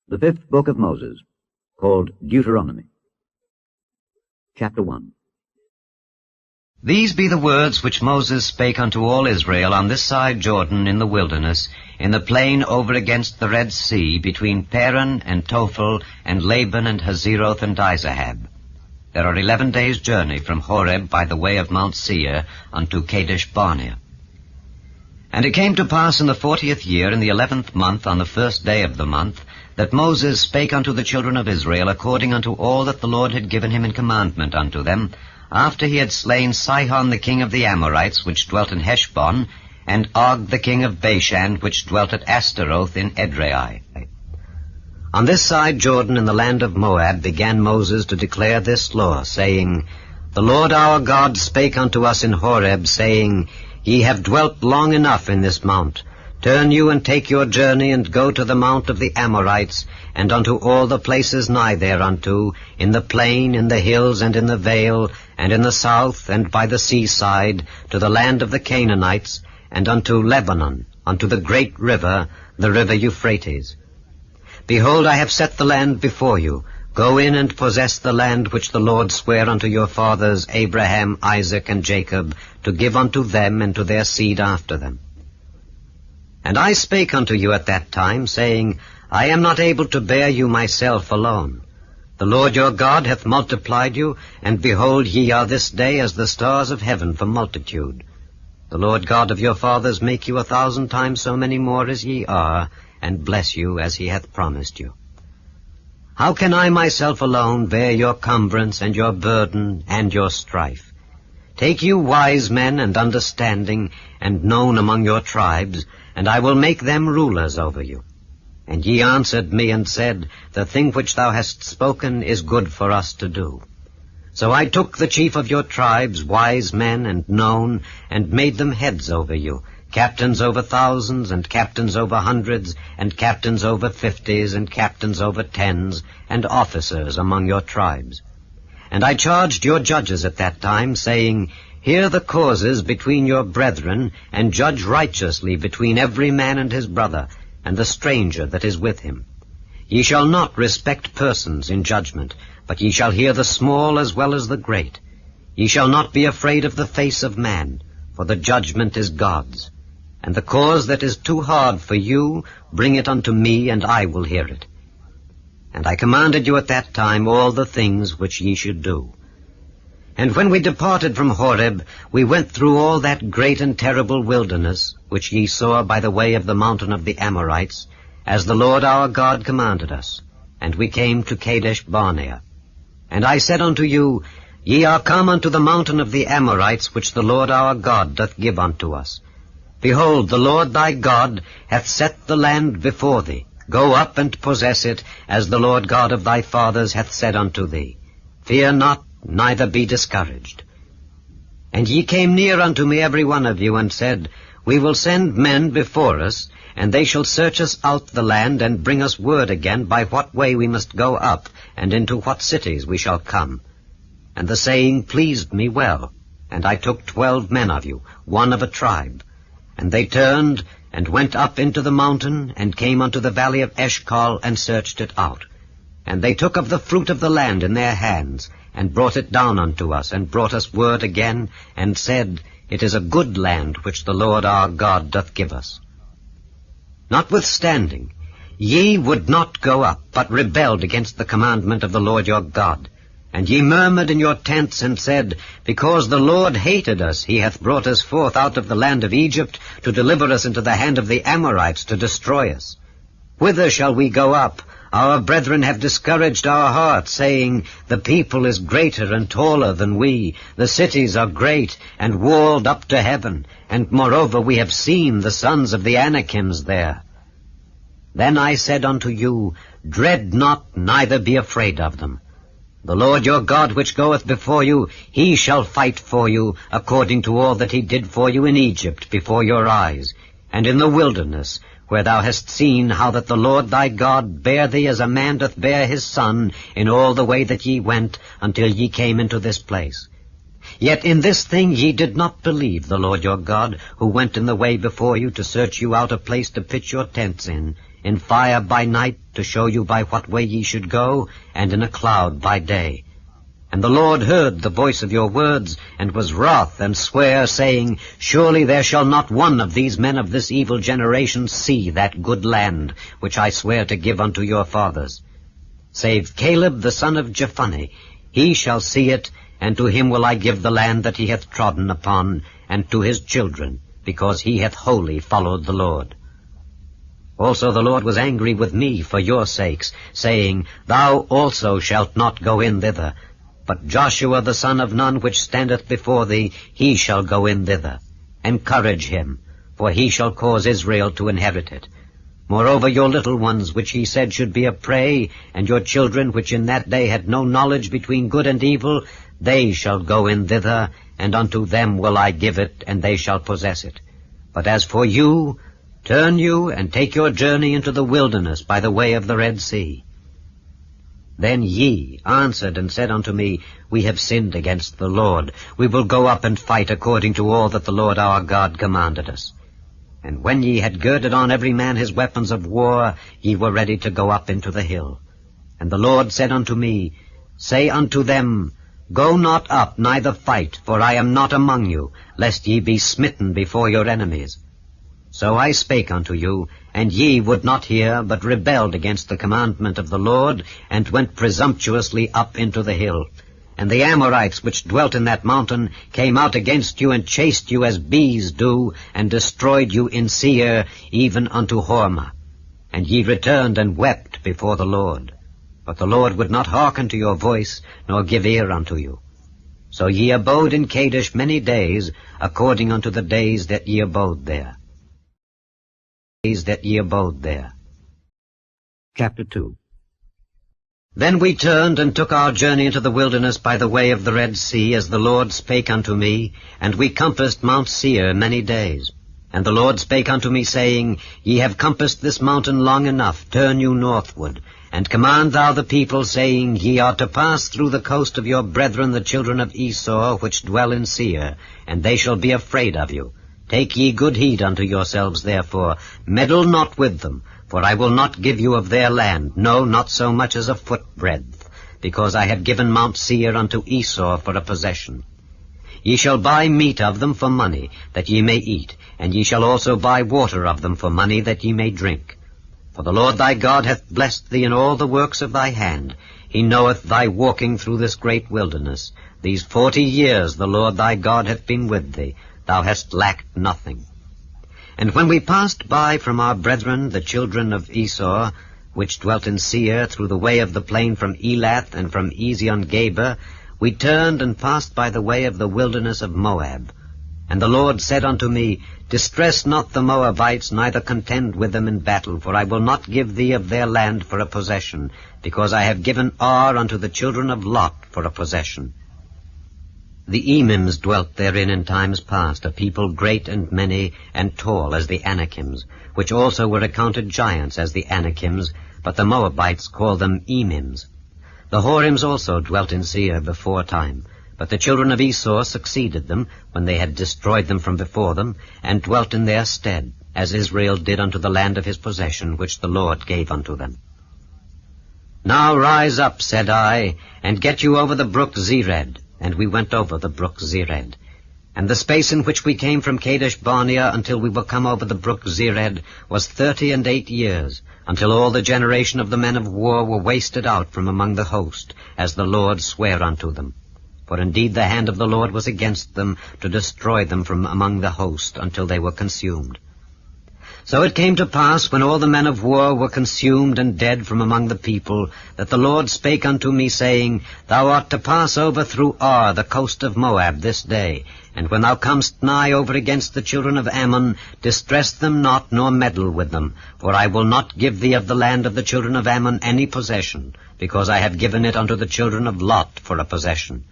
The fifth book of Moses, called Deuteronomy. Chapter 1. These be the words which Moses spake unto all Israel on this side Jordan in the wilderness, in the plain over against the Red Sea, between Paran and Tophel, and Laban and Hazeroth and Dizahab. There are 11 days' journey from Horeb by the way of Mount Seir unto Kadesh Barnea. And it came to pass in the 40th year, in the 11th month, on the first day of the month, that Moses spake unto the children of Israel according unto all that the Lord had given him in commandment unto them, after he had slain Sihon the king of the Amorites, which dwelt in Heshbon, and Og the king of Bashan, which dwelt at Ashtaroth in Edrei. On this side Jordan in the land of Moab began Moses to declare this law, saying, The Lord our God spake unto us in Horeb, saying, Ye have dwelt long enough in this mount. Turn you and take your journey, and go to the mount of the Amorites, and unto all the places nigh thereunto, in the plain, in the hills, and in the vale, and in the south, and by the seaside, to the land of the Canaanites, and unto Lebanon, unto the great river, the river Euphrates. Behold, I have set the land before you. Go in and possess the land which the Lord sware unto your fathers, Abraham, Isaac, and Jacob, to give unto them and to their seed after them. And I spake unto you at that time, saying, I am not able to bear you myself alone. The Lord your God hath multiplied you, and behold, ye are this day as the stars of heaven for multitude. The Lord God of your fathers make you 1,000 times so many more as ye are, and bless you as he hath promised you. How can I myself alone bear your cumbrance and your burden and your strife? Take you wise men and understanding, and known among your tribes, and I will make them rulers over you. And ye answered me and said, The thing which thou hast spoken is good for us to do. So I took the chief of your tribes, wise men and known, and made them heads over you, captains over thousands, and captains over hundreds, and captains over 50s, and captains over 10s, and officers among your tribes. And I charged your judges at that time, saying, Hear the causes between your brethren, and judge righteously between every man and his brother, and the stranger that is with him. Ye shall not respect persons in judgment, but ye shall hear the small as well as the great. Ye shall not be afraid of the face of man, for the judgment is God's. And the cause that is too hard for you, bring it unto me, and I will hear it. And I commanded you at that time all the things which ye should do. And when we departed from Horeb, we went through all that great and terrible wilderness, which ye saw by the way of the mountain of the Amorites, as the Lord our God commanded us. And we came to Kadesh Barnea. And I said unto you, Ye are come unto the mountain of the Amorites, which the Lord our God doth give unto us. Behold, the Lord thy God hath set the land before thee. Go up and possess it, as the Lord God of thy fathers hath said unto thee. Fear not, neither be discouraged. And ye came near unto me every one of you, and said, We will send men before us, and they shall search us out the land, and bring us word again by what way we must go up, and into what cities we shall come. And the saying pleased me well, and I took 12 men of you, one of a tribe. And they turned, and went up into the mountain, and came unto the valley of Eshcol, and searched it out. And they took of the fruit of the land in their hands, and brought it down unto us, and brought us word again, and said, It is a good land which the Lord our God doth give us. Notwithstanding, ye would not go up, but rebelled against the commandment of the Lord your God. And ye murmured in your tents, and said, Because the Lord hated us, he hath brought us forth out of the land of Egypt, to deliver us into the hand of the Amorites, to destroy us. Whither shall we go up? Our brethren have discouraged our hearts, saying, The people is greater and taller than we. The cities are great, and walled up to heaven. And moreover we have seen the sons of the Anakims there. Then I said unto you, Dread not, neither be afraid of them. The Lord your God which goeth before you, he shall fight for you, according to all that he did for you in Egypt before your eyes, and in the wilderness, where thou hast seen how that the Lord thy God bare thee as a man doth bear his son, in all the way that ye went, until ye came into this place. Yet in this thing ye did not believe the Lord your God, who went in the way before you to search you out a place to pitch your tents in, in fire by night, to show you by what way ye should go, and in a cloud by day. And the Lord heard the voice of your words, and was wroth, and sware, saying, Surely there shall not one of these men of this evil generation see that good land, which I swear to give unto your fathers. Save Caleb the son of Jephunneh, he shall see it, and to him will I give the land that he hath trodden upon, and to his children, because he hath wholly followed the Lord. Also the Lord was angry with me for your sakes, saying, Thou also shalt not go in thither, but Joshua the son of Nun, which standeth before thee, he shall go in thither. Encourage him, for he shall cause Israel to inherit it. Moreover, your little ones, which he said should be a prey, and your children, which in that day had no knowledge between good and evil, they shall go in thither, and unto them will I give it, and they shall possess it. But as for you, turn you, and take your journey into the wilderness by the way of the Red Sea. Then ye answered and said unto me, We have sinned against the Lord. We will go up and fight according to all that the Lord our God commanded us. And when ye had girded on every man his weapons of war, ye were ready to go up into the hill. And the Lord said unto me, Say unto them, Go not up, neither fight, for I am not among you, lest ye be smitten before your enemies. So I spake unto you, and ye would not hear, but rebelled against the commandment of the Lord, and went presumptuously up into the hill. And the Amorites which dwelt in that mountain came out against you, and chased you as bees do, and destroyed you in Seir, even unto Hormah. And ye returned and wept before the Lord. But the Lord would not hearken to your voice, nor give ear unto you. So ye abode in Kadesh many days, according unto the days that ye abode there. Chapter 2. Then we turned and took our journey into the wilderness by the way of the Red Sea, as the Lord spake unto me, and we compassed Mount Seir many days. And the Lord spake unto me, saying, Ye have compassed this mountain long enough, turn you northward, and command thou the people, saying, Ye are to pass through the coast of your brethren the children of Esau, which dwell in Seir, and they shall be afraid of you. Take ye good heed unto yourselves, therefore, meddle not with them, for I will not give you of their land, no, not so much as a foot breadth, because I have given Mount Seir unto Esau for a possession. Ye shall buy meat of them for money, that ye may eat, and ye shall also buy water of them for money, that ye may drink. For the Lord thy God hath blessed thee in all the works of thy hand. He knoweth thy walking through this great wilderness. These 40 years the Lord thy God hath been with thee. Thou hast lacked nothing. And when we passed by from our brethren, the children of Esau, which dwelt in Seir, through the way of the plain from Elath and from Ezion-Geber, we turned and passed by the way of the wilderness of Moab. And the Lord said unto me, Distress not the Moabites, neither contend with them in battle, for I will not give thee of their land for a possession, because I have given Ar unto the children of Lot for a possession. The Emims dwelt therein in times past, a people great and many, and tall as the Anakims, which also were accounted giants as the Anakims, but the Moabites called them Emims. The Horims also dwelt in Seir before time, but the children of Esau succeeded them, when they had destroyed them from before them, and dwelt in their stead, as Israel did unto the land of his possession, which the Lord gave unto them. Now rise up, said I, and get you over the brook Zered. And we went over the brook Zered. And the space in which we came from Kadesh Barnea until we were come over the brook Zered was 38 years, until all the generation of the men of war were wasted out from among the host, as the Lord sware unto them. For indeed the hand of the Lord was against them, to destroy them from among the host, until they were consumed. So it came to pass, when all the men of war were consumed and dead from among the people, that the Lord spake unto me, saying, Thou art to pass over through Ar, the coast of Moab, this day. And when thou comest nigh over against the children of Ammon, distress them not, nor meddle with them. For I will not give thee of the land of the children of Ammon any possession, because I have given it unto the children of Lot for a possession.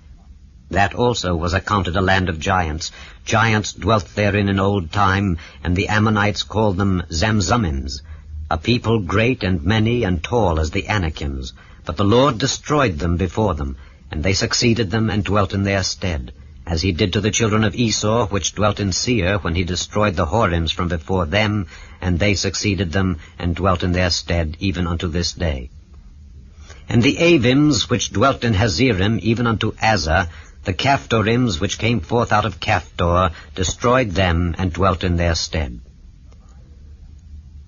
That also was accounted a land of giants. Giants dwelt therein in old time, and the Ammonites called them Zamzummims, a people great and many and tall as the Anakims. But the Lord destroyed them before them, and they succeeded them and dwelt in their stead. as he did to the children of Esau, which dwelt in Seir, when he destroyed the Horims from before them, and they succeeded them, and dwelt in their stead, even unto this day. And the Avims, which dwelt in Hazerim, even unto Azza, the Caphdorims, which came forth out of Caphdor, destroyed them, and dwelt in their stead.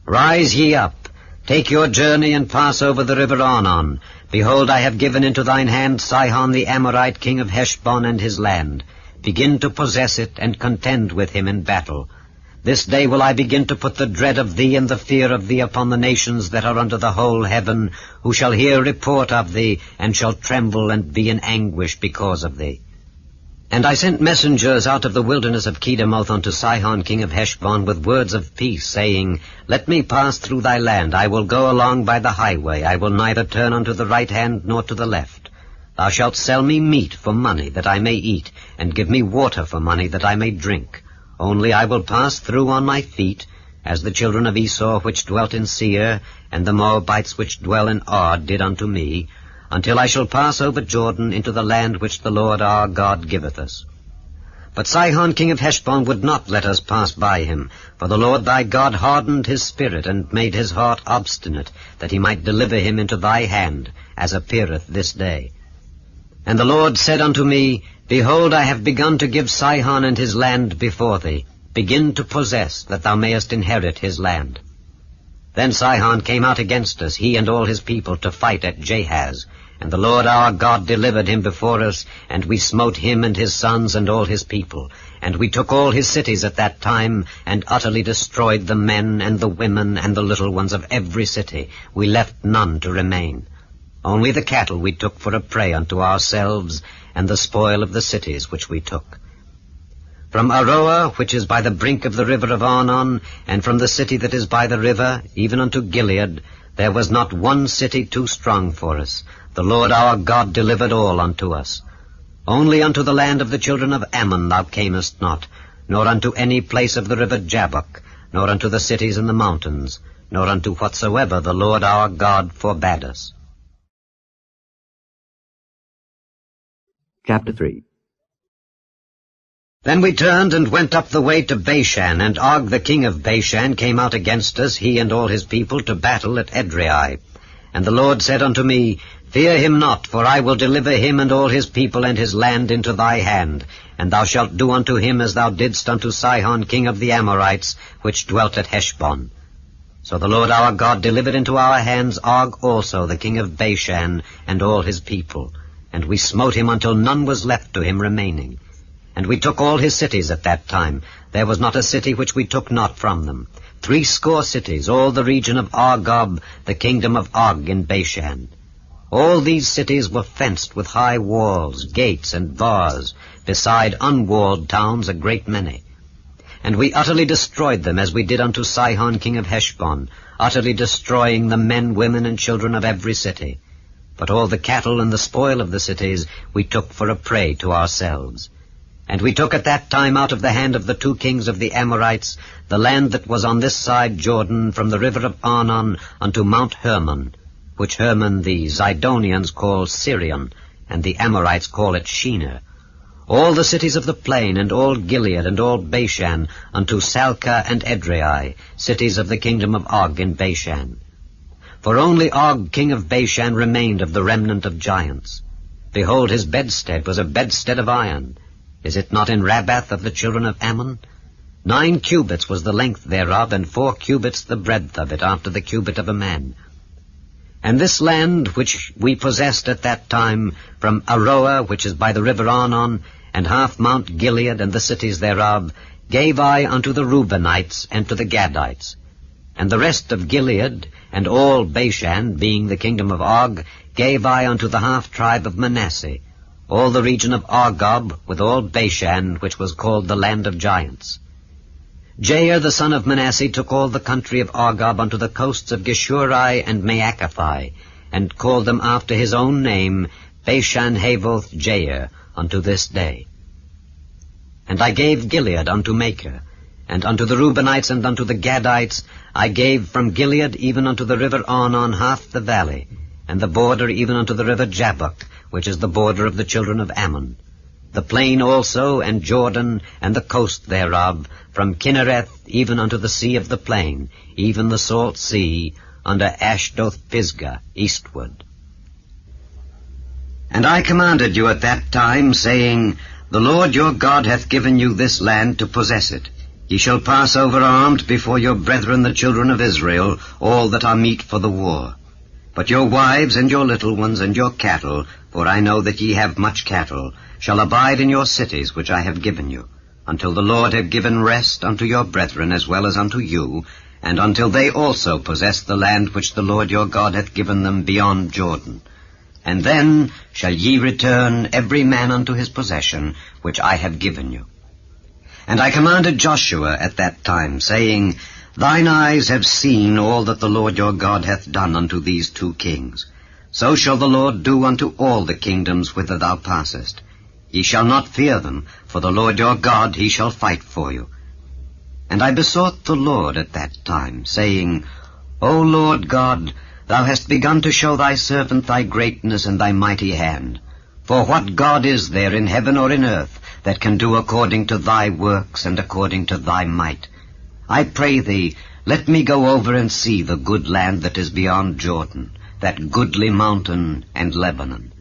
Rise ye up, take your journey, and pass over the river Arnon. Behold, I have given into thine hand Sihon the Amorite, king of Heshbon, and his land. Begin to possess it, and contend with him in battle. This day will I begin to put the dread of thee and the fear of thee upon the nations that are under the whole heaven, who shall hear report of thee, and shall tremble and be in anguish because of thee. And I sent messengers out of the wilderness of Kedemoth unto Sihon king of Heshbon with words of peace, saying, Let me pass through thy land. I will go along by the highway. I will neither turn unto the right hand nor to the left. Thou shalt sell me meat for money, that I may eat, and give me water for money, that I may drink. Only I will pass through on my feet, as the children of Esau which dwelt in Seir, and the Moabites which dwell in Ard did unto me, until I shall pass over Jordan into the land which the Lord our God giveth us. But Sihon king of Heshbon would not let us pass by him, for the Lord thy God hardened his spirit, and made his heart obstinate, that he might deliver him into thy hand, as appeareth this day. And the Lord said unto me, Behold, I have begun to give Sihon and his land before thee. Begin to possess, that thou mayest inherit his land. Then Sihon came out against us, he and all his people, to fight at Jahaz. And the Lord our God delivered him before us, and we smote him and his sons and all his people. And we took all his cities at that time, and utterly destroyed the men and the women and the little ones of every city. We left none to remain. Only the cattle we took for a prey unto ourselves, and the spoil of the cities which we took. From Aroah, which is by the brink of the river of Arnon, and from the city that is by the river, even unto Gilead, there was not one city too strong for us. The Lord our God delivered all unto us. Only unto the land of the children of Ammon thou camest not, nor unto any place of the river Jabbok, nor unto the cities in the mountains, nor unto whatsoever the Lord our God forbade us. Chapter 3. Then we turned and went up the way to Bashan, and Og the king of Bashan came out against us, he and all his people, to battle at Edrei. And the Lord said unto me, Fear him not, for I will deliver him and all his people and his land into thy hand, and thou shalt do unto him as thou didst unto Sihon king of the Amorites, which dwelt at Heshbon. So the Lord our God delivered into our hands Og also, the king of Bashan, and all his people. And we smote him until none was left to him remaining. And we took all his cities at that time. There was not a city which we took not from them. 80 cities, all the region of Argob, the kingdom of Og in Bashan. All these cities were fenced with high walls, gates, and bars, beside unwalled towns a great many. And we utterly destroyed them, as we did unto Sihon king of Heshbon, utterly destroying the men, women, and children of every city. But all the cattle and the spoil of the cities we took for a prey to ourselves. And we took at that time out of the hand of the 2 kings of the Amorites the land that was on this side Jordan, from the river of Arnon unto Mount Hermon, which Hermon the Zidonians call Sirion, and the Amorites call it Shinar. All the cities of the plain, and all Gilead, and all Bashan, unto Salcah and Edrei, cities of the kingdom of Og in Bashan. For only Og king of Bashan remained of the remnant of giants. Behold, his bedstead was a bedstead of iron. Is it not in Rabbath of the children of Ammon? 9 cubits was the length thereof, and 4 cubits the breadth of it, after the cubit of a man. And this land which we possessed at that time, from Aroah, which is by the river Arnon, and half Mount Gilead and the cities thereof, gave I unto the Reubenites and to the Gadites. And the rest of Gilead, and all Bashan, being the kingdom of Og, gave I unto the half-tribe of Manasseh, all the region of Argob, with all Bashan, which was called the land of giants. Jair the son of Manasseh took all the country of Argob unto the coasts of Geshurai and Maacathai, and called them after his own name, Bashan Havoth Jair, unto this day. And I gave Gilead unto Machir, and unto the Reubenites and unto the Gadites I gave from Gilead even unto the river Arnon half the valley, and the border even unto the river Jabbok, which is the border of the children of Ammon. the plain also, and Jordan, and the coast thereof, from Kinnereth even unto the sea of the plain, even the salt sea, under Ashdoth-Pisgah, eastward. And I commanded you at that time, saying, The Lord your God hath given you this land to possess it. Ye shall pass over armed before your brethren the children of Israel, all that are meet for the war. But your wives and your little ones and your cattle, for I know that ye have much cattle, shall abide in your cities which I have given you, until the Lord have given rest unto your brethren as well as unto you, and until they also possess the land which the Lord your God hath given them beyond Jordan. And then shall ye return every man unto his possession, which I have given you. And I commanded Joshua at that time, saying, Thine eyes have seen all that the Lord your God hath done unto these 2 kings. So shall the Lord do unto all the kingdoms whither thou passest. Ye shall not fear them, for the Lord your God, he shall fight for you. And I besought the Lord at that time, saying, O Lord God, thou hast begun to show thy servant thy greatness and thy mighty hand. For what God is there in heaven or in earth that can do according to thy works and according to thy might? I pray thee, let me go over and see the good land that is beyond Jordan, that goodly mountain and Lebanon.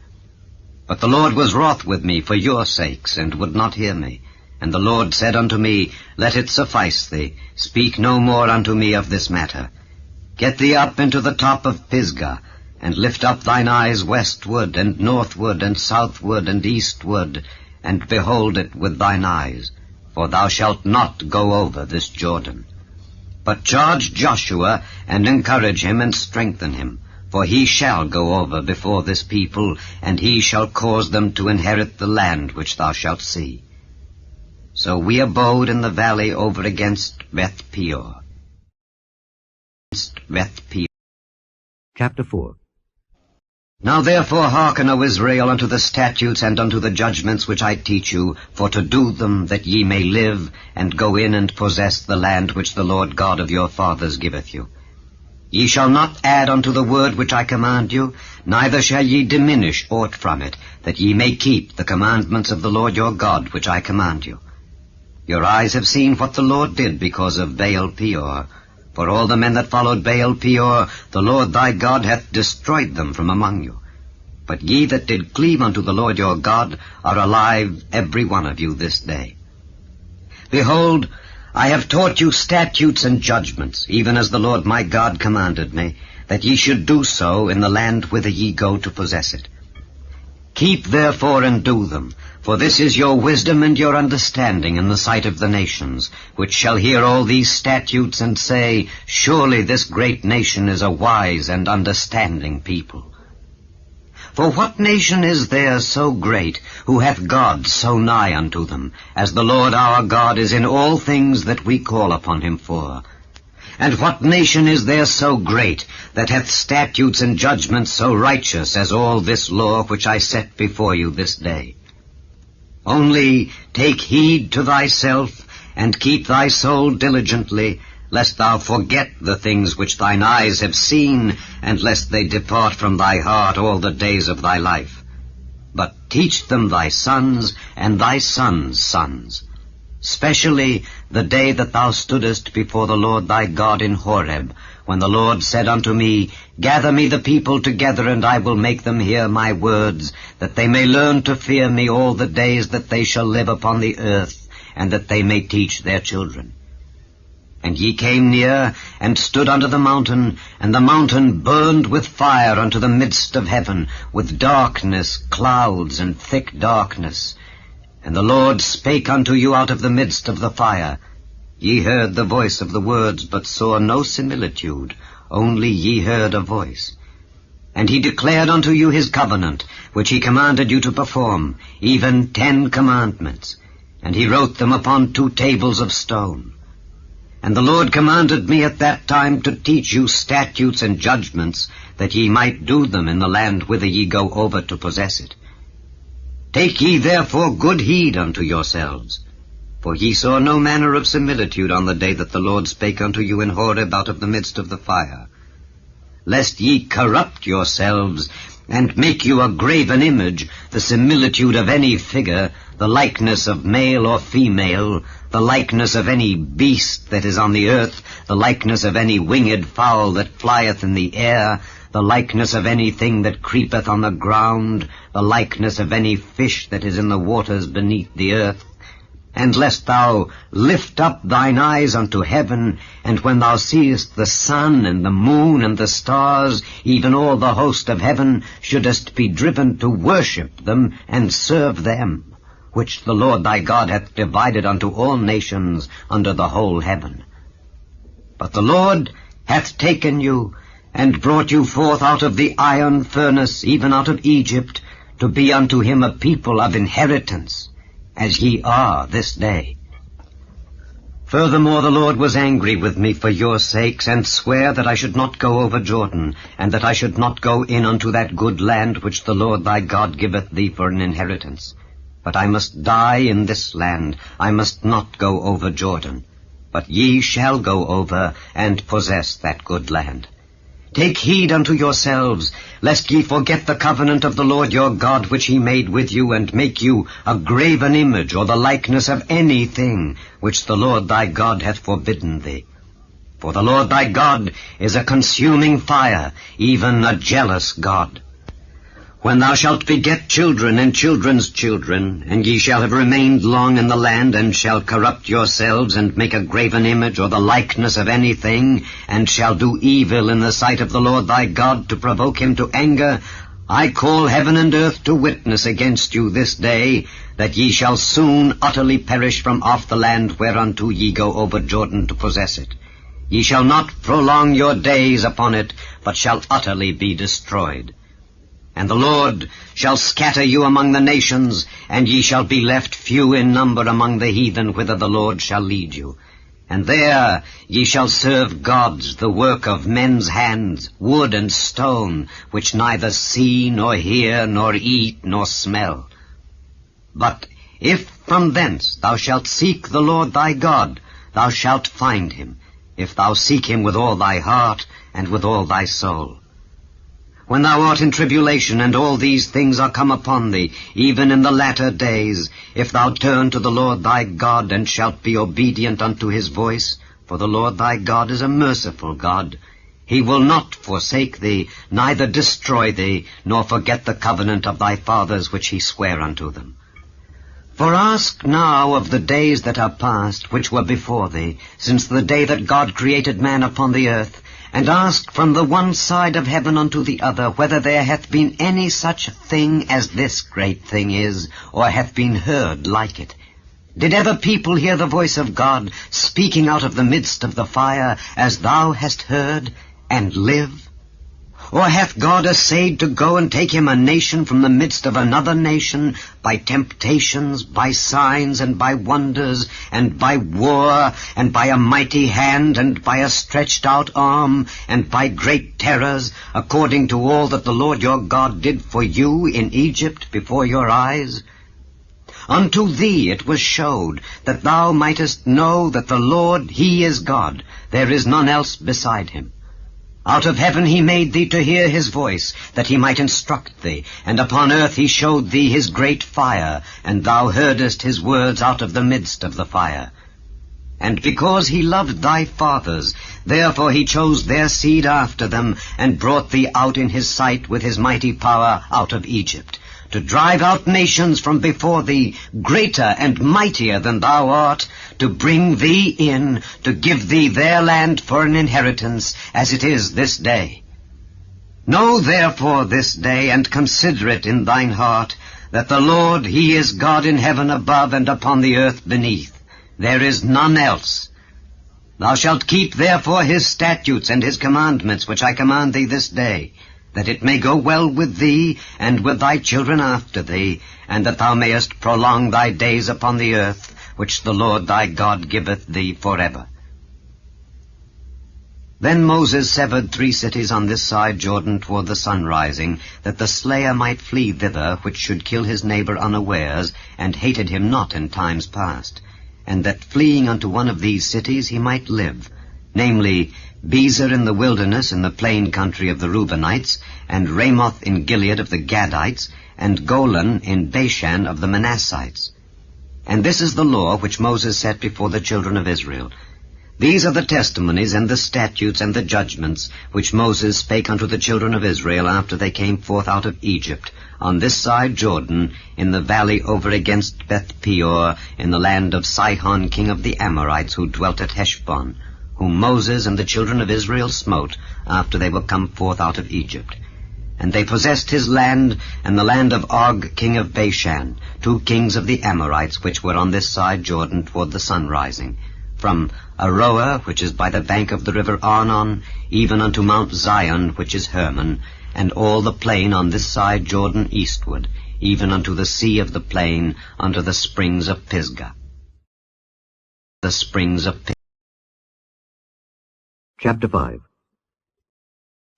But the Lord was wroth with me for your sakes, and would not hear me. And the Lord said unto me, Let it suffice thee, speak no more unto me of this matter. Get thee up into the top of Pisgah, and lift up thine eyes westward, and northward, and southward, and eastward, and behold it with thine eyes, for thou shalt not go over this Jordan. But charge Joshua, and encourage him, and strengthen him, for he shall go over before this people, and he shall cause them to inherit the land which thou shalt see. So we abode in the valley over against Beth-peor. Chapter 4. Now therefore hearken, O Israel, unto the statutes and unto the judgments which I teach you, for to do them, that ye may live, and go in and possess the land which the Lord God of your fathers giveth you. Ye shall not add unto the word which I command you, neither shall ye diminish aught from it, that ye may keep the commandments of the Lord your God which I command you. Your eyes have seen what the Lord did because of Baal-peor. For all the men that followed Baal-peor, the Lord thy God hath destroyed them from among you. But ye that did cleave unto the Lord your God are alive, every one of you, this day. Behold, I have taught you statutes and judgments, even as the Lord my God commanded me, that ye should do so in the land whither ye go to possess it. Keep therefore and do them, for this is your wisdom and your understanding in the sight of the nations, which shall hear all these statutes and say, Surely this great nation is a wise and understanding people. For what nation is there so great, who hath God so nigh unto them, as the Lord our God is in all things that we call upon him for? And what nation is there so great, that hath statutes and judgments so righteous as all this law which I set before you this day? Only take heed to thyself, and keep thy soul diligently, lest thou forget the things which thine eyes have seen, and lest they depart from thy heart all the days of thy life. But teach them thy sons and thy sons' sons, specially the day that thou stoodest before the Lord thy God in Horeb, when the Lord said unto me, Gather me the people together, and I will make them hear my words, that they may learn to fear me all the days that they shall live upon the earth, and that they may teach their children. And ye came near, and stood under the mountain, and the mountain burned with fire unto the midst of heaven, with darkness, clouds, and thick darkness. And the Lord spake unto you out of the midst of the fire. Ye heard the voice of the words, but saw no similitude, only ye heard a voice. And he declared unto you his covenant, which he commanded you to perform, even 10 commandments. And he wrote them upon 2 tables of stone. And the Lord commanded me at that time to teach you statutes and judgments, that ye might do them in the land whither ye go over to possess it. Take ye therefore good heed unto yourselves, for ye saw no manner of similitude on the day that the Lord spake unto you in Horeb out of the midst of the fire, lest ye corrupt yourselves, and make you a graven image, the similitude of any figure, the likeness of male or female, the likeness of any beast that is on the earth, the likeness of any winged fowl that flieth in the air, the likeness of anything that creepeth on the ground, the likeness of any fish that is in the waters beneath the earth. And lest thou lift up thine eyes unto heaven, and when thou seest the sun and the moon and the stars, even all the host of heaven, shouldest be driven to worship them and serve them, which the Lord thy God hath divided unto all nations under the whole heaven. But the Lord hath taken you, and brought you forth out of the iron furnace, even out of Egypt, to be unto him a people of inheritance, as ye are this day. Furthermore the Lord was angry with me for your sakes, and sware that I should not go over Jordan, and that I should not go in unto that good land which the Lord thy God giveth thee for an inheritance. But I must die in this land, I must not go over Jordan. But ye shall go over, and possess that good land. Take heed unto yourselves, lest ye forget the covenant of the Lord your God which he made with you, and make you a graven image, or the likeness of anything which the Lord thy God hath forbidden thee. For the Lord thy God is a consuming fire, even a jealous God. When thou shalt beget children and children's children, and ye shall have remained long in the land, and shall corrupt yourselves, and make a graven image, or the likeness of anything, and shall do evil in the sight of the Lord thy God, to provoke him to anger, I call heaven and earth to witness against you this day, that ye shall soon utterly perish from off the land whereunto ye go over Jordan to possess it. Ye shall not prolong your days upon it, but shall utterly be destroyed. And the Lord shall scatter you among the nations, and ye shall be left few in number among the heathen, whither the Lord shall lead you. And there ye shall serve gods, the work of men's hands, wood and stone, which neither see, nor hear, nor eat, nor smell. But if from thence thou shalt seek the Lord thy God, thou shalt find him, if thou seek him with all thy heart and with all thy soul. When thou art in tribulation, and all these things are come upon thee, even in the latter days, if thou turn to the Lord thy God, and shalt be obedient unto his voice, for the Lord thy God is a merciful God, he will not forsake thee, neither destroy thee, nor forget the covenant of thy fathers which he sware unto them. For ask now of the days that are past, which were before thee, since the day that God created man upon the earth, and ask from the one side of heaven unto the other, whether there hath been any such thing as this great thing is, or hath been heard like it. Did ever people hear the voice of God, speaking out of the midst of the fire, as thou hast heard, and live? Or hath God essayed to go and take him a nation from the midst of another nation, by temptations, by signs, and by wonders, and by war, and by a mighty hand, and by a stretched out arm, and by great terrors, according to all that the Lord your God did for you in Egypt before your eyes? Unto thee it was showed, that thou mightest know that the Lord, he is God, there is none else beside him. Out of heaven he made thee to hear his voice, that he might instruct thee, and upon earth he showed thee his great fire, and thou heardest his words out of the midst of the fire. And because he loved thy fathers, therefore he chose their seed after them, and brought thee out in his sight with his mighty power out of Egypt, to drive out nations from before thee, greater and mightier than thou art, to bring thee in, to give thee their land for an inheritance, as it is this day. Know therefore this day, and consider it in thine heart, that the Lord, he is God in heaven above, and upon the earth beneath. There is none else. Thou shalt keep therefore his statutes and his commandments, which I command thee this day, that it may go well with thee, and with thy children after thee, and that thou mayest prolong thy days upon the earth, which the Lord thy God giveth thee forever. Then Moses severed 3 cities on this side Jordan toward the sun rising, that the slayer might flee thither, which should kill his neighbor unawares, and hated him not in times past, and that fleeing unto one of these cities he might live, namely, Bezer in the wilderness in the plain country of the Reubenites, and Ramoth in Gilead of the Gadites, and Golan in Bashan of the Manassites. And this is the law which Moses set before the children of Israel. These are the testimonies and the statutes and the judgments which Moses spake unto the children of Israel after they came forth out of Egypt, on this side Jordan, in the valley over against Beth-peor, in the land of Sihon king of the Amorites, who dwelt at Heshbon, whom Moses and the children of Israel smote after they were come forth out of Egypt. And they possessed his land, and the land of Og king of Bashan, 2 kings of the Amorites, which were on this side Jordan toward the sun rising, from Aroer, which is by the bank of the river Arnon, even unto Mount Zion, which is Hermon, and all the plain on this side Jordan eastward, even unto the sea of the plain, unto the springs of Pisgah. The springs of Pisgah. Chapter 5.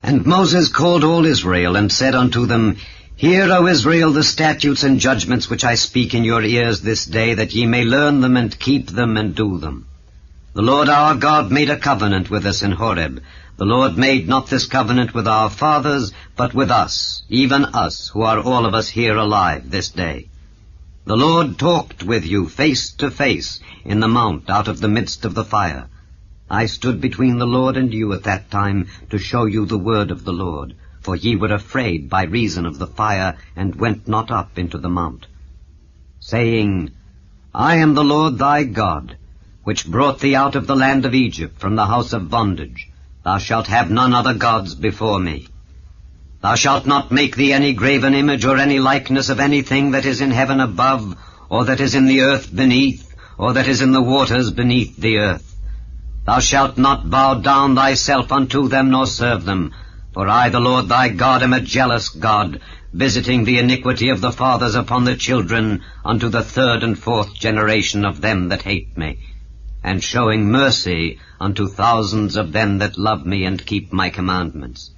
And Moses called all Israel, and said unto them, Hear, O Israel, the statutes and judgments which I speak in your ears this day, that ye may learn them and keep them and do them. The Lord our God made a covenant with us in Horeb. The Lord made not this covenant with our fathers, but with us, even us, who are all of us here alive this day. The Lord talked with you face to face in the mount out of the midst of the fire. I stood between the Lord and you at that time to show you the word of the Lord, for ye were afraid by reason of the fire, and went not up into the mount, saying, I am the Lord thy God, which brought thee out of the land of Egypt from the house of bondage. Thou shalt have none other gods before me. Thou shalt not make thee any graven image or any likeness of anything that is in heaven above, or that is in the earth beneath, or that is in the waters beneath the earth. Thou shalt not bow down thyself unto them, nor serve them. For I, the Lord thy God, am a jealous God, visiting the iniquity of the fathers upon the children, unto the 3rd and 4th generation of them that hate me, and showing mercy unto thousands of them that love me and keep my commandments.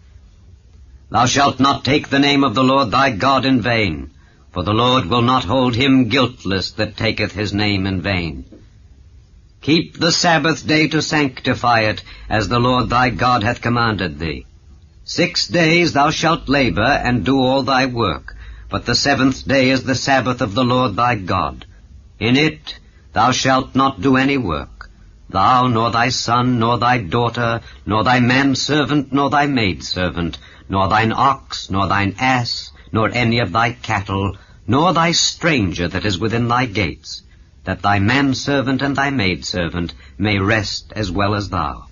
Thou shalt not take the name of the Lord thy God in vain, for the Lord will not hold him guiltless that taketh his name in vain. Keep the Sabbath day to sanctify it, as the Lord thy God hath commanded thee. 6 days thou shalt labor and do all thy work, but the 7th day is the Sabbath of the Lord thy God. In it thou shalt not do any work, thou, nor thy son, nor thy daughter, nor thy manservant, nor thy maidservant, nor thine ox, nor thine ass, nor any of thy cattle, nor thy stranger that is within thy gates, that thy manservant and thy maidservant may rest as well as thou.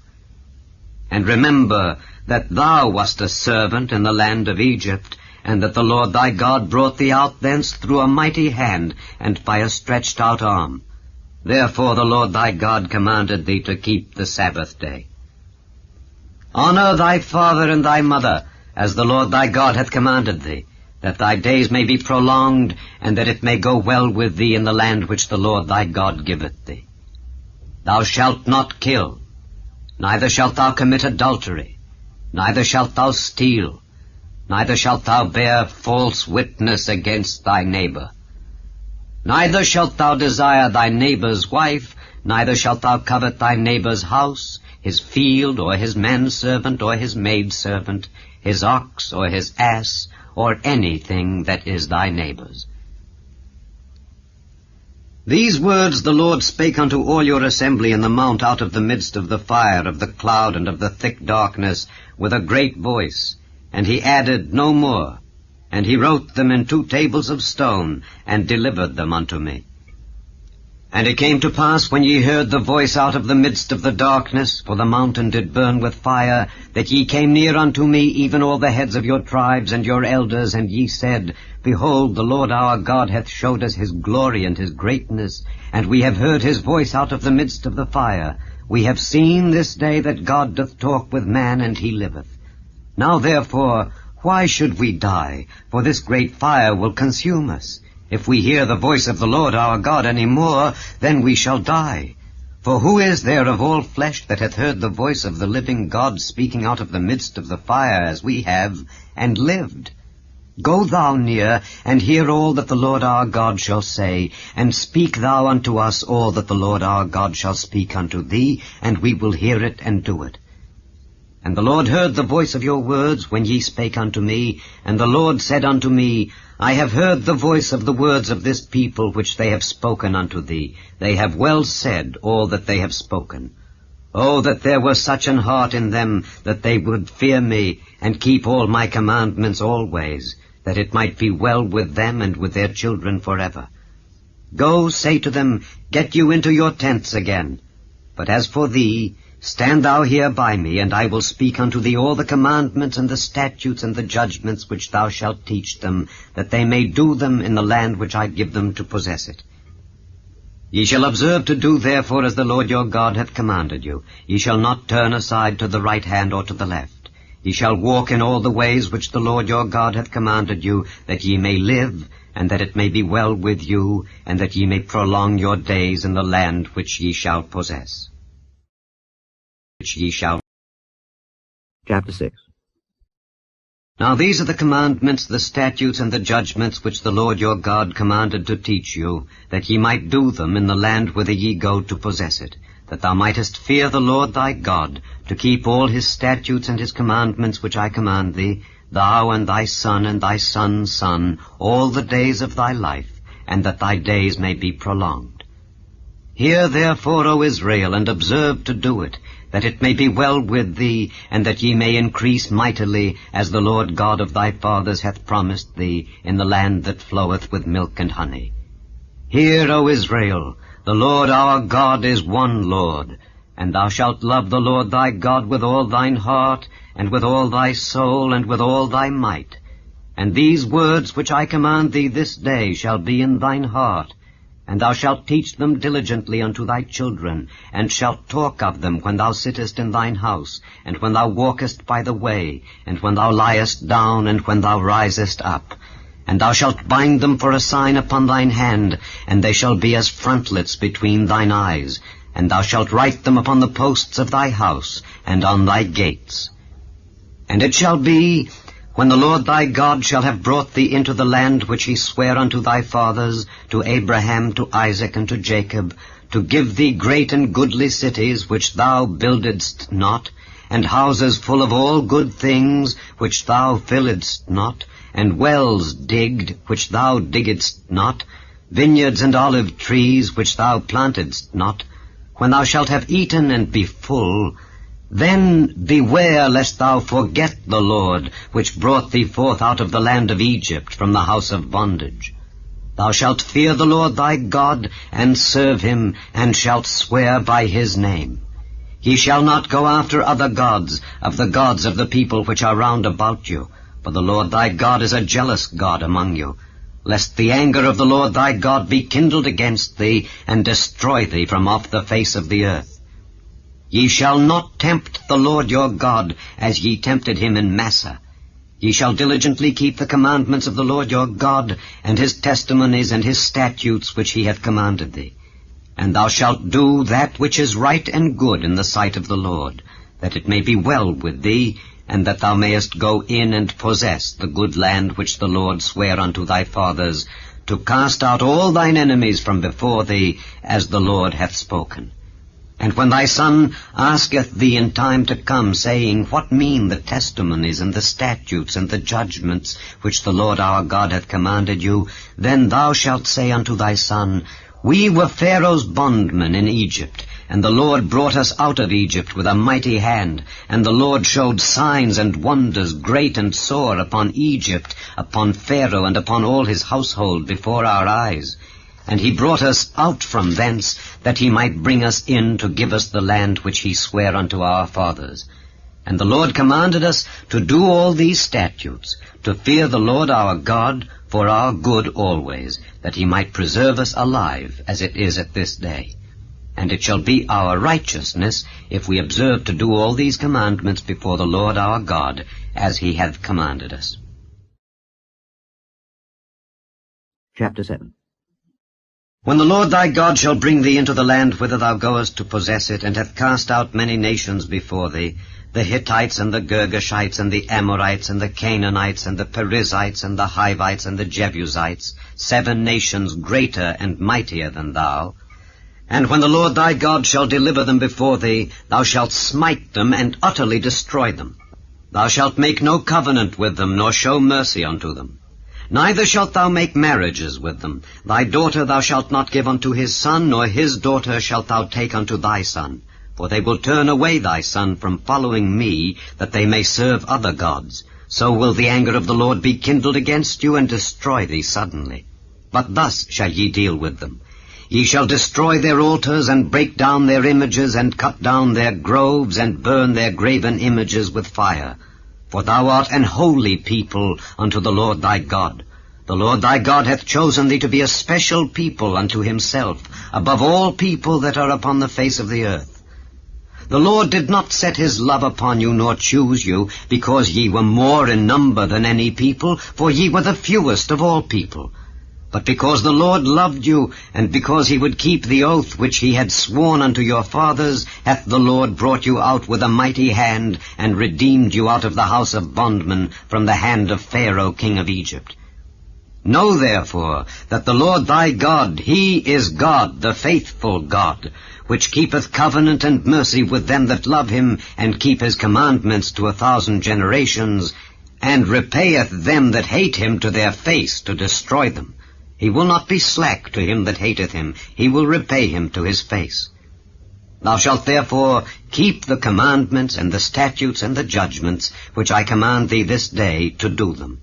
And remember that thou wast a servant in the land of Egypt, and that the Lord thy God brought thee out thence through a mighty hand, and by a stretched out arm. Therefore the Lord thy God commanded thee to keep the Sabbath day. Honor thy father and thy mother, as the Lord thy God hath commanded thee, that thy days may be prolonged, and that it may go well with thee in the land which the Lord thy God giveth thee. Thou shalt not kill, neither shalt thou commit adultery, neither shalt thou steal, neither shalt thou bear false witness against thy neighbor. Neither shalt thou desire thy neighbor's wife, neither shalt thou covet thy neighbor's house, his field, or his manservant, or his maidservant, his ox, or his ass, or anything that is thy neighbor's. These words the Lord spake unto all your assembly in the mount out of the midst of the fire, of the cloud, and of the thick darkness, with a great voice, and he added no more. And he wrote them in 2 tables of stone, and delivered them unto me. And it came to pass, when ye heard the voice out of the midst of the darkness, for the mountain did burn with fire, that ye came near unto me, even all the heads of your tribes and your elders, and ye said, Behold, the Lord our God hath showed us his glory and his greatness, and we have heard his voice out of the midst of the fire. We have seen this day that God doth talk with man, and he liveth. Now therefore, why should we die? For this great fire will consume us. If we hear the voice of the Lord our God any more, then we shall die. For who is there of all flesh that hath heard the voice of the living God speaking out of the midst of the fire, as we have, and lived? Go thou near, and hear all that the Lord our God shall say, and speak thou unto us all that the Lord our God shall speak unto thee, and we will hear it and do it. And the Lord heard the voice of your words when ye spake unto me, and the Lord said unto me, I have heard the voice of the words of this people which they have spoken unto thee. They have well said all that they have spoken. Oh, that there were such an heart in them, that they would fear me, and keep all my commandments always, that it might be well with them and with their children forever. Go, say to them, get you into your tents again. But as for thee, stand thou here by me, and I will speak unto thee all the commandments and the statutes and the judgments which thou shalt teach them, that they may do them in the land which I give them to possess it. Ye shall observe to do therefore as the Lord your God hath commanded you. Ye shall not turn aside to the right hand or to the left. Ye shall walk in all the ways which the Lord your God hath commanded you, that ye may live, and that it may be well with you, and that ye may prolong your days in the land which ye shall possess. Chapter 6. Now these are the commandments, the statutes, and the judgments which the Lord your God commanded to teach you, that ye might do them in the land whither ye go to possess it, that thou mightest fear the Lord thy God, to keep all his statutes and his commandments which I command thee, thou and thy son and thy son's son, all the days of thy life, and that thy days may be prolonged. Hear therefore, O Israel, and observe to do it, that it may be well with thee, and that ye may increase mightily, as the Lord God of thy fathers hath promised thee, in the land that floweth with milk and honey. Hear, O Israel, the Lord our God is one Lord, and thou shalt love the Lord thy God with all thine heart, and with all thy soul, and with all thy might. And these words which I command thee this day shall be in thine heart, and thou shalt teach them diligently unto thy children, and shalt talk of them when thou sittest in thine house, and when thou walkest by the way, and when thou liest down, and when thou risest up. And thou shalt bind them for a sign upon thine hand, and they shall be as frontlets between thine eyes. And thou shalt write them upon the posts of thy house, and on thy gates. And it shall be, when the Lord thy God shall have brought thee into the land which he sware unto thy fathers, to Abraham, to Isaac, and to Jacob, to give thee great and goodly cities which thou buildedst not, and houses full of all good things which thou filledst not, and wells digged which thou diggedst not, vineyards and olive trees which thou plantedst not, when thou shalt have eaten and be full, then beware lest thou forget the Lord, which brought thee forth out of the land of Egypt from the house of bondage. Thou shalt fear the Lord thy God, and serve him, and shalt swear by his name. Ye shall not go after other gods, of the people which are round about you, for the Lord thy God is a jealous God among you, lest the anger of the Lord thy God be kindled against thee, and destroy thee from off the face of the earth. Ye shall not tempt the Lord your God, as ye tempted him in Massah. Ye shall diligently keep the commandments of the Lord your God, and his testimonies and his statutes which he hath commanded thee. And thou shalt do that which is right and good in the sight of the Lord, that it may be well with thee, and that thou mayest go in and possess the good land which the Lord sware unto thy fathers, to cast out all thine enemies from before thee, as the Lord hath spoken. And when thy son asketh thee in time to come, saying, What mean the testimonies and the statutes and the judgments which the Lord our God hath commanded you, then thou shalt say unto thy son, We were Pharaoh's bondmen in Egypt, and the Lord brought us out of Egypt with a mighty hand, and the Lord showed signs and wonders great and sore upon Egypt, upon Pharaoh, and upon all his household before our eyes. And he brought us out from thence, that he might bring us in to give us the land which he sware unto our fathers. And the Lord commanded us to do all these statutes, to fear the Lord our God for our good always, that he might preserve us alive, as it is at this day. And it shall be our righteousness, if we observe to do all these commandments before the Lord our God, as he hath commanded us. Chapter 7. When the Lord thy God shall bring thee into the land whither thou goest to possess it, and hath cast out many nations before thee, the Hittites and the Girgashites and the Amorites and the Canaanites and the Perizzites and the Hivites and the Jebusites, 7 nations greater and mightier than thou, And when the Lord thy God shall deliver them before thee, thou shalt smite them and utterly destroy them. Thou shalt make no covenant with them, nor show mercy unto them. Neither shalt thou make marriages with them. Thy daughter thou shalt not give unto his son, nor his daughter shalt thou take unto thy son. For they will turn away thy son from following me, that they may serve other gods. So will the anger of the Lord be kindled against you, and destroy thee suddenly. But thus shall ye deal with them. Ye shall destroy their altars, and break down their images, and cut down their groves, and burn their graven images with fire. For thou art an holy people unto the Lord thy God. The Lord thy God hath chosen thee to be a special people unto himself, above all people that are upon the face of the earth. The Lord did not set his love upon you, nor choose you, because ye were more in number than any people, for ye were the fewest of all people. But because the Lord loved you, and because he would keep the oath which he had sworn unto your fathers, hath the Lord brought you out with a mighty hand, and redeemed you out of the house of bondmen, from the hand of Pharaoh king of Egypt. Know therefore that the Lord thy God, he is God, the faithful God, which keepeth covenant and mercy with them that love him, and keep his commandments to 1,000 generations, and repayeth them that hate him to their face, to destroy them. He will not be slack to him that hateth him. He will repay him to his face. Thou shalt therefore keep the commandments and the statutes and the judgments which I command thee this day to do them.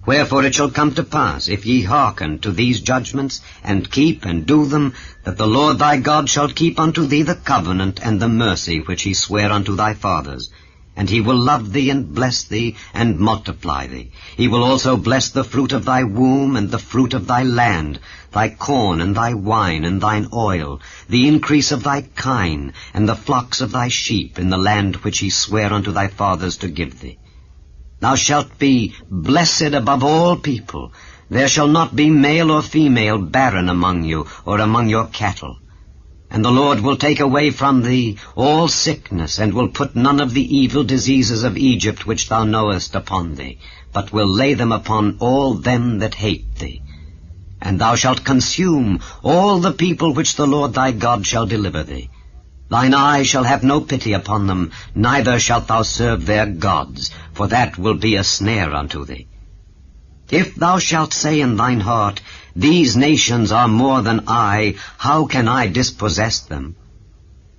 Wherefore it shall come to pass, if ye hearken to these judgments, and keep and do them, that the Lord thy God shall keep unto thee the covenant and the mercy which he sware unto thy fathers. And he will love thee, and bless thee, and multiply thee. He will also bless the fruit of thy womb, and the fruit of thy land, thy corn, and thy wine, and thine oil, the increase of thy kine, and the flocks of thy sheep, in the land which he sware unto thy fathers to give thee. Thou shalt be blessed above all people. There shall not be male or female barren among you, or among your cattle. And the Lord will take away from thee all sickness, and will put none of the evil diseases of Egypt which thou knowest upon thee, but will lay them upon all them that hate thee. And thou shalt consume all the people which the Lord thy God shall deliver thee. Thine eye shall have no pity upon them, neither shalt thou serve their gods, for that will be a snare unto thee. If thou shalt say in thine heart, These nations are more than I, how can I dispossess them?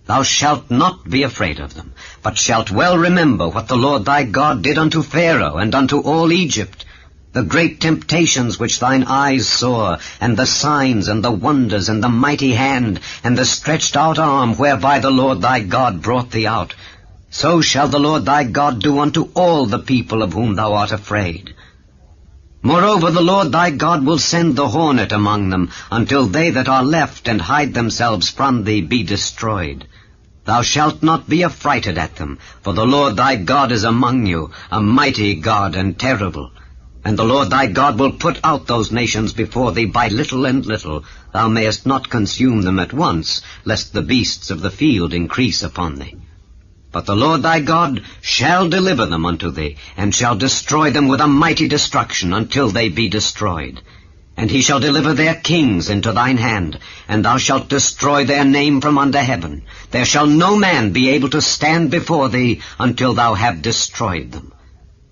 Thou shalt not be afraid of them, but shalt well remember what the Lord thy God did unto Pharaoh and unto all Egypt, the great temptations which thine eyes saw, and the signs and the wonders, and the mighty hand, and the stretched out arm whereby the Lord thy God brought thee out. So shall the Lord thy God do unto all the people of whom thou art afraid. Moreover, the Lord thy God will send the hornet among them, until they that are left and hide themselves from thee be destroyed. Thou shalt not be affrighted at them, for the Lord thy God is among you, a mighty God and terrible. And the Lord thy God will put out those nations before thee by little and little. Thou mayest not consume them at once, lest the beasts of the field increase upon thee. But the Lord thy God shall deliver them unto thee, and shall destroy them with a mighty destruction until they be destroyed. And he shall deliver their kings into thine hand, and thou shalt destroy their name from under heaven. There shall no man be able to stand before thee until thou have destroyed them.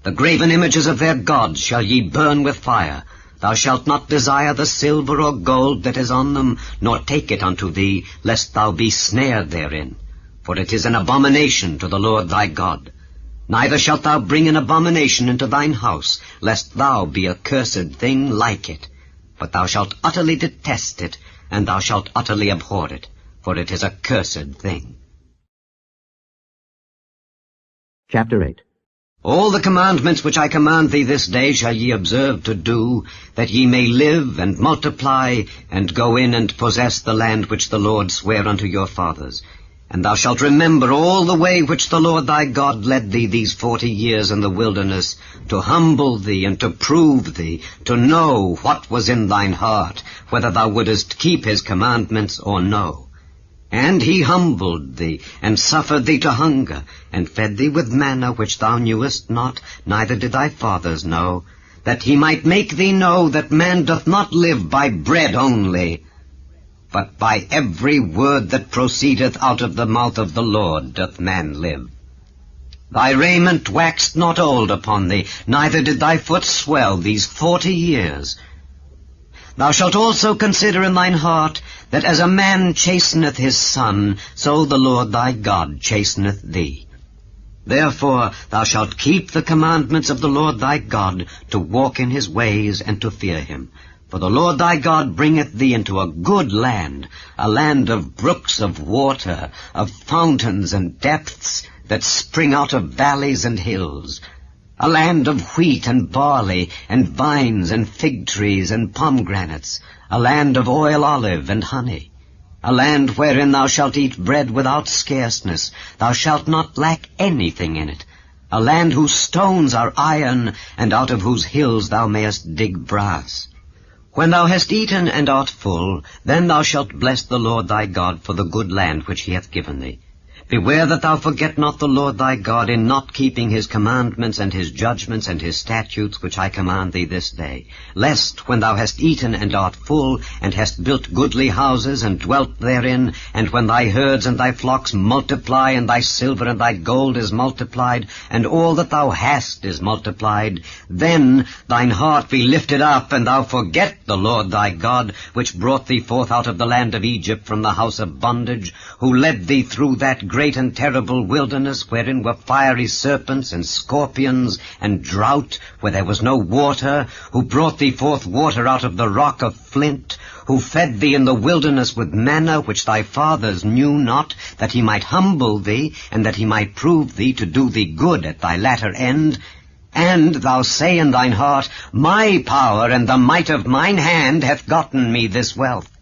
The graven images of their gods shall ye burn with fire. Thou shalt not desire the silver or gold that is on them, nor take it unto thee, lest thou be snared therein. For it is an abomination to the Lord thy God. Neither shalt thou bring an abomination into thine house, lest thou be a cursed thing like it. But thou shalt utterly detest it, and thou shalt utterly abhor it, for it is a cursed thing. Chapter 8. All the commandments which I command thee this day shall ye observe to do, that ye may live and multiply, and go in and possess the land which the Lord sware unto your fathers. And thou shalt remember all the way which the Lord thy God led thee these 40 years in the wilderness, to humble thee and to prove thee, to know what was in thine heart, whether thou wouldest keep his commandments or no. And he humbled thee, and suffered thee to hunger, and fed thee with manna which thou knewest not, neither did thy fathers know, that he might make thee know that man doth not live by bread only, but by every word that proceedeth out of the mouth of the Lord doth man live. Thy raiment waxed not old upon thee, neither did thy foot swell these 40 years. Thou shalt also consider in thine heart that as a man chasteneth his son, so the Lord thy God chasteneth thee. Therefore thou shalt keep the commandments of the Lord thy God, to walk in his ways and to fear him. For the Lord thy God bringeth thee into a good land, a land of brooks of water, of fountains and depths that spring out of valleys and hills, a land of wheat and barley, and vines and fig trees and pomegranates, a land of oil, olive, and honey, a land wherein thou shalt eat bread without scarceness, thou shalt not lack anything in it, a land whose stones are iron, and out of whose hills thou mayest dig brass. When thou hast eaten and art full, then thou shalt bless the Lord thy God for the good land which he hath given thee. Beware that thou forget not the Lord thy God in not keeping his commandments and his judgments and his statutes which I command thee this day, lest when thou hast eaten and art full, and hast built goodly houses and dwelt therein, and when thy herds and thy flocks multiply, and thy silver and thy gold is multiplied, and all that thou hast is multiplied, then thine heart be lifted up, and thou forget the Lord thy God, which brought thee forth out of the land of Egypt from the house of bondage, who led thee through that great and terrible wilderness, wherein were fiery serpents and scorpions, and drought, where there was no water, who brought thee forth water out of the rock of flint, who fed thee in the wilderness with manna, which thy fathers knew not, that he might humble thee, and that he might prove thee to do thee good at thy latter end. And thou say in thine heart, My power and the might of mine hand hath gotten me this wealth.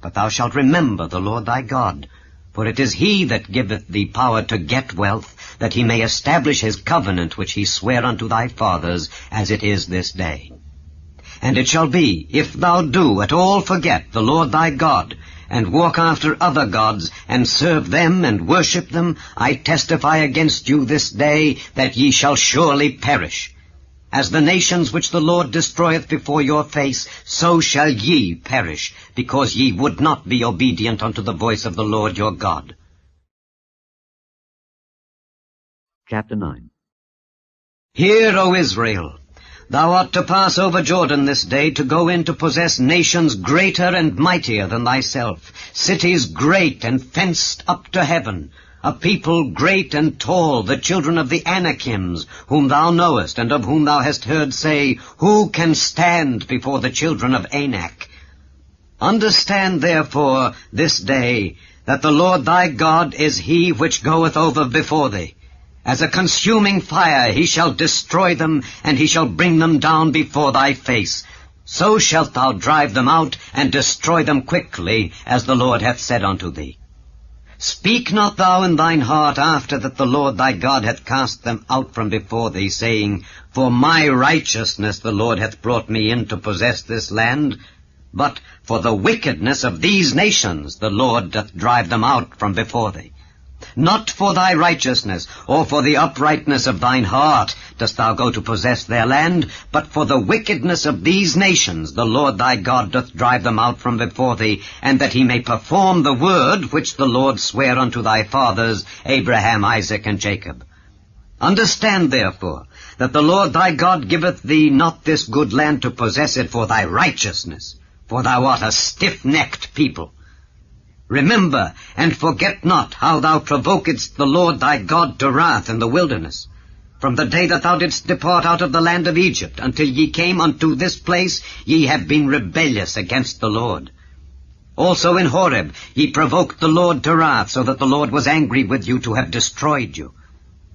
But thou shalt remember the Lord thy God, for it is he that giveth thee power to get wealth, that he may establish his covenant which he sware unto thy fathers, as it is this day. And it shall be, if thou do at all forget the Lord thy God, and walk after other gods, and serve them and worship them, I testify against you this day that ye shall surely perish. As the nations which the Lord destroyeth before your face, so shall ye perish, because ye would not be obedient unto the voice of the Lord your God. Chapter 9. Hear, O Israel, thou art to pass over Jordan this day, to go in to possess nations greater and mightier than thyself, cities great and fenced up to heaven, a people great and tall, the children of the Anakims, whom thou knowest, and of whom thou hast heard say, Who can stand before the children of Anak? Understand therefore this day that the Lord thy God is he which goeth over before thee. As a consuming fire he shall destroy them, and he shall bring them down before thy face. So shalt thou drive them out, and destroy them quickly, as the Lord hath said unto thee. Speak not thou in thine heart after that the Lord thy God hath cast them out from before thee, saying, For my righteousness the Lord hath brought me in to possess this land. But for the wickedness of these nations the Lord doth drive them out from before thee. Not for thy righteousness, or for the uprightness of thine heart, dost thou go to possess their land, but for the wickedness of these nations the Lord thy God doth drive them out from before thee, and that he may perform the word which the Lord sware unto thy fathers, Abraham, Isaac, and Jacob. Understand therefore that the Lord thy God giveth thee not this good land to possess it for thy righteousness, for thou art a stiff-necked people. Remember, and forget not how thou provokedst the Lord thy God to wrath in the wilderness. From the day that thou didst depart out of the land of Egypt, until ye came unto this place, ye have been rebellious against the Lord. Also in Horeb ye provoked the Lord to wrath, so that the Lord was angry with you to have destroyed you.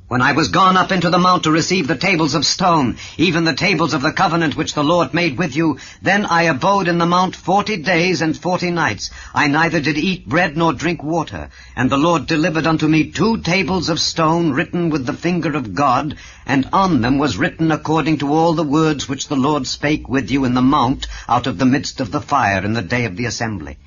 When I was gone up into the mount to receive the tables of stone, even the tables of the covenant which the Lord made with you, then I abode in the mount 40 days and 40 nights. I neither did eat bread nor drink water. And the Lord delivered unto me 2 tables of stone written with the finger of God, and on them was written according to all the words which the Lord spake with you in the mount out of the midst of the fire in the day of the assembly.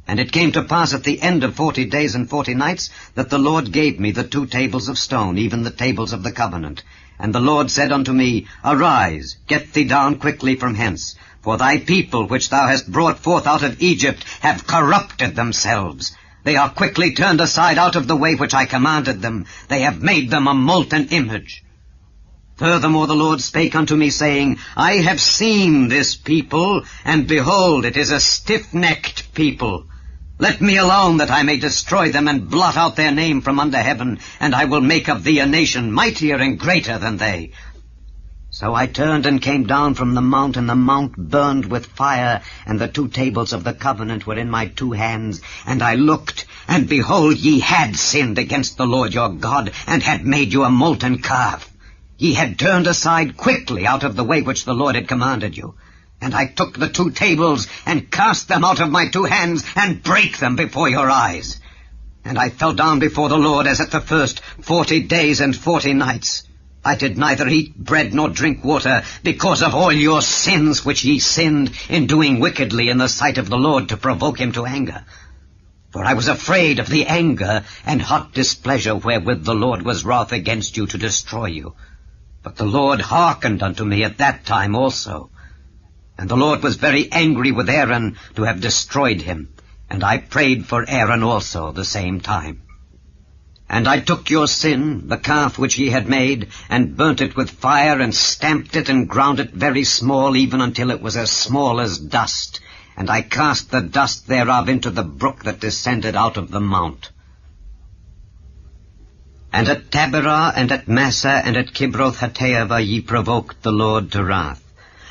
And it came to pass at the end of 40 days and 40 nights that the Lord gave me the 2 tables of stone, even the tables of the covenant. And the Lord said unto me, Arise, get thee down quickly from hence, For thy people which thou hast brought forth out of Egypt have corrupted themselves. They are quickly turned aside out of the way which I commanded them. They have made them a molten image. Furthermore the Lord spake unto me, saying, I have seen this people, and behold, it is a stiff-necked people. Let me alone, that I may destroy them, and blot out their name from under heaven, and I will make of thee a nation mightier and greater than they. So I turned and came down from the mount, and the mount burned with fire, and the 2 tables of the covenant were in my 2 hands. And I looked, and behold, ye had sinned against the Lord your God, and had made you a molten calf. Ye had turned aside quickly out of the way which the Lord had commanded you. And I took the 2 tables, and cast them out of my 2 hands, and brake them before your eyes. And I fell down before the Lord as at the first 40 days and 40 nights. I did neither eat bread nor drink water, because of all your sins which ye sinned in doing wickedly in the sight of the Lord to provoke him to anger. For I was afraid of the anger and hot displeasure wherewith the Lord was wroth against you to destroy you. But the Lord hearkened unto me at that time also. And the Lord was very angry with Aaron to have destroyed him, and I prayed for Aaron also the same time. And I took your sin, the calf which ye had made, and burnt it with fire, and stamped it, and ground it very small, even until it was as small as dust. And I cast the dust thereof into the brook that descended out of the mount. And at Taberah, and at Massa, and at Kibroth-Hattaavah ye provoked the Lord to wrath.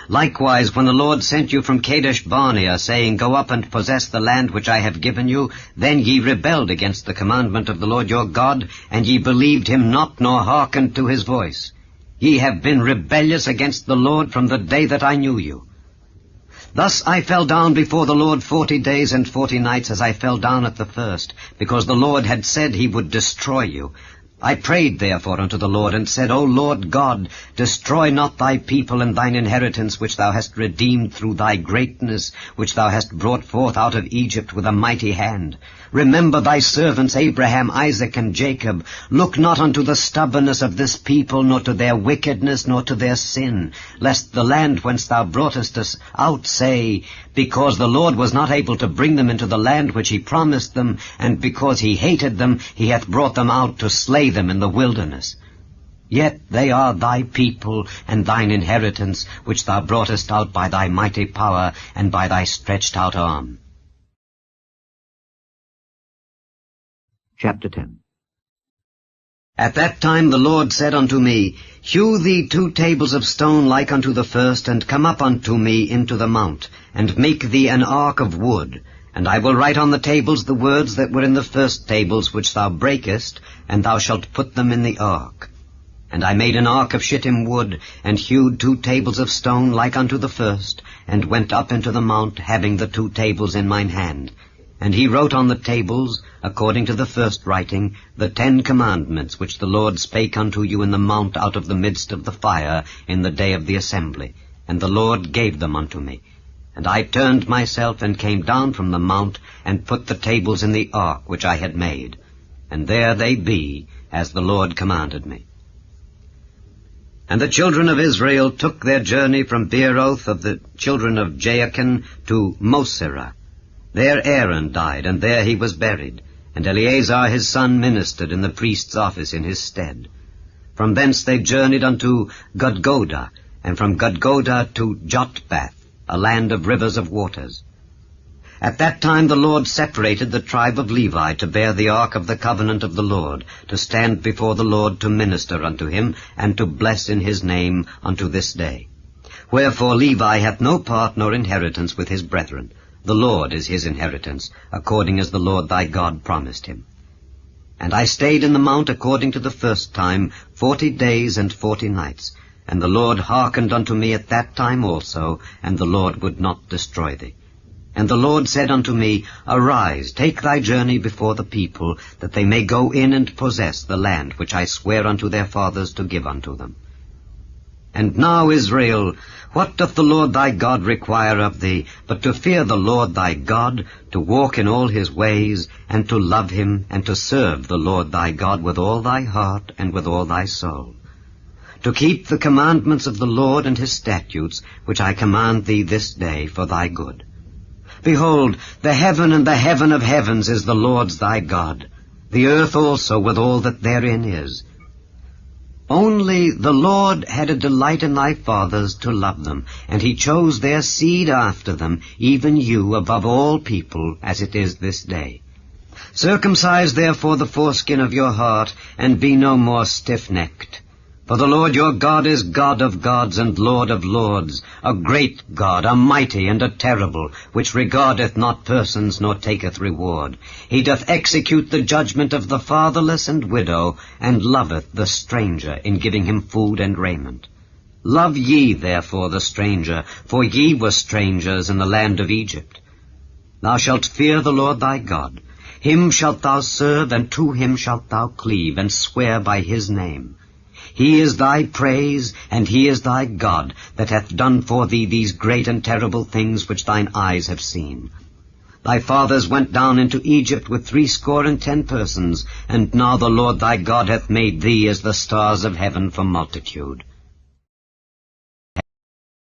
Likewise, when the Lord sent you from Kadesh-Barnea, saying, Go up and possess the land which I have given you, then ye rebelled against the commandment of the Lord your God, and ye believed him not, nor hearkened to his voice. Ye have been rebellious against the Lord from the day that I knew you. Thus I fell down before the Lord 40 days and 40 nights, as I fell down at the first, because the Lord had said he would destroy you. I prayed therefore unto the Lord, and said, O Lord God, destroy not thy people and thine inheritance, which thou hast redeemed through thy greatness, which thou hast brought forth out of Egypt with a mighty hand. Remember thy servants Abraham, Isaac, and Jacob. Look not unto the stubbornness of this people, nor to their wickedness, nor to their sin, lest the land whence thou broughtest us out say, Because the Lord was not able to bring them into the land which he promised them, and because he hated them, he hath brought them out to slay them in the wilderness. Yet they are thy people, and thine inheritance, which thou broughtest out by thy mighty power, and by thy stretched out arm. Chapter 10. At that time the Lord said unto me, Hew thee 2 tables of stone like unto the first, and come up unto me into the mount, and make thee an ark of wood. And I will write on the tables the words that were in the first tables which thou breakest, and thou shalt put them in the ark. And I made an ark of shittim wood, and hewed 2 tables of stone like unto the first, and went up into the mount, having the 2 tables in mine hand. And he wrote on the tables, according to the first writing, the 10 commandments which the Lord spake unto you in the mount out of the midst of the fire in the day of the assembly. And the Lord gave them unto me. And I turned myself and came down from the mount, and put the tables in the ark which I had made. And there they be, as the Lord commanded me. And the children of Israel took their journey from Beeroth of the children of Jaachin to Moserah. There Aaron died, and there he was buried, and Eleazar his son ministered in the priest's office in his stead. From thence they journeyed unto Gudgodah, and from Gudgodah to Jotbath, a land of rivers of waters. At that time the Lord separated the tribe of Levi to bear the ark of the covenant of the Lord, to stand before the Lord to minister unto him, and to bless in his name unto this day. Wherefore Levi hath no part nor inheritance with his brethren. The Lord is his inheritance, according as the Lord thy God promised him. And I stayed in the mount according to the first time 40 days and 40 nights. And the Lord hearkened unto me at that time also, and the Lord would not destroy thee. And the Lord said unto me, Arise, take thy journey before the people, that they may go in and possess the land which I swear unto their fathers to give unto them. And now, Israel, what doth the Lord thy God require of thee, but to fear the Lord thy God, to walk in all his ways, and to love him, and to serve the Lord thy God with all thy heart and with all thy soul? to keep the commandments of the Lord and his statutes, which I command thee this day for thy good. Behold, the heaven and the heaven of heavens is the Lord's thy God, the earth also with all that therein is. Only the Lord had a delight in thy fathers to love them, and he chose their seed after them, even you above all people, as it is this day. Circumcise therefore the foreskin of your heart, and be no more stiff-necked. For the Lord your God is God of gods and Lord of lords, a great God, a mighty and a terrible, which regardeth not persons nor taketh reward. He doth execute the judgment of the fatherless and widow, and loveth the stranger in giving him food and raiment. Love ye therefore the stranger, for ye were strangers in the land of Egypt. Thou shalt fear the Lord thy God. Him shalt thou serve, and to him shalt thou cleave, and swear by his name. He is thy praise, and he is thy God, that hath done for thee these great and terrible things which thine eyes have seen. Thy fathers went down into Egypt with 60 persons, and now the Lord thy God hath made thee as the stars of heaven for multitude.